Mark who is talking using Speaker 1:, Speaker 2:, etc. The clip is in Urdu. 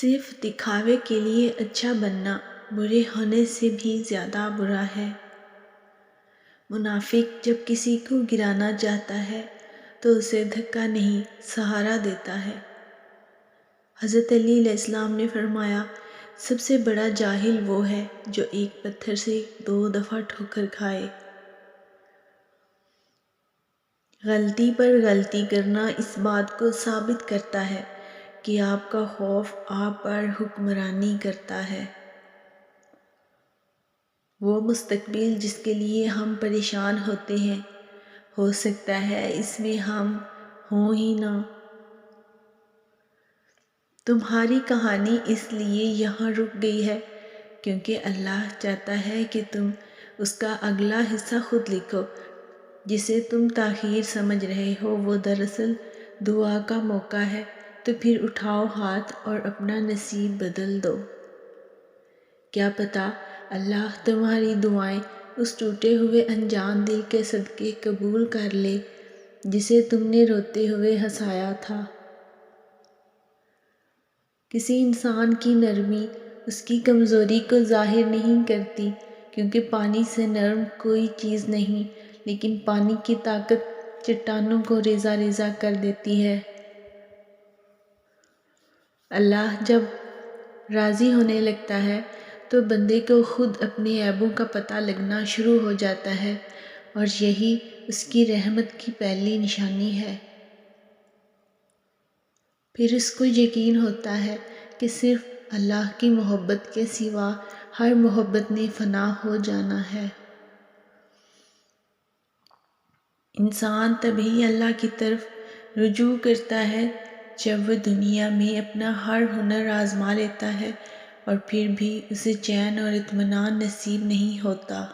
Speaker 1: صرف دکھاوے کے لیے اچھا بننا برے ہونے سے بھی زیادہ برا ہے۔ منافق جب کسی کو گرانا چاہتا ہے تو اسے دھکا نہیں سہارا دیتا ہے۔ حضرت علی علیہ السلام نے فرمایا، سب سے بڑا جاہل وہ ہے جو ایک پتھر سے 2 دفعہ ٹھوکر کھائے۔ غلطی پر غلطی کرنا اس بات کو ثابت کرتا ہے کہ آپ کا خوف آپ پر حکمرانی کرتا ہے۔ وہ مستقبل جس کے لیے ہم پریشان ہوتے ہیں، ہو سکتا ہے اس میں ہم ہوں ہی نہ۔ تمہاری کہانی اس لیے یہاں رک گئی ہے کیونکہ اللہ چاہتا ہے کہ تم اس کا اگلا حصہ خود لکھو۔ جسے تم تاخیر سمجھ رہے ہو وہ دراصل دعا کا موقع ہے، تو پھر اٹھاؤ ہاتھ اور اپنا نصیب بدل دو۔ کیا پتہ اللہ تمہاری دعائیں اس ٹوٹے ہوئے انجان دل کے صدقے قبول کر لے جسے تم نے روتے ہوئے ہنسایا تھا۔ کسی انسان کی نرمی اس کی کمزوری کو ظاہر نہیں کرتی، کیونکہ پانی سے نرم کوئی چیز نہیں، لیکن پانی کی طاقت چٹانوں کو ریزہ ریزہ کر دیتی ہے۔ اللہ جب راضی ہونے لگتا ہے تو بندے کو خود اپنے عیبوں کا پتہ لگنا شروع ہو جاتا ہے، اور یہی اس کی رحمت کی پہلی نشانی ہے۔ پھر اس کو یقین ہوتا ہے کہ صرف اللہ کی محبت کے سوا ہر محبت نے فنا ہو جانا ہے۔ انسان تبھی اللہ کی طرف رجوع کرتا ہے جب وہ دنیا میں اپنا ہر ہنر آزما لیتا ہے اور پھر بھی اسے چین اور اطمینان نصیب نہیں ہوتا۔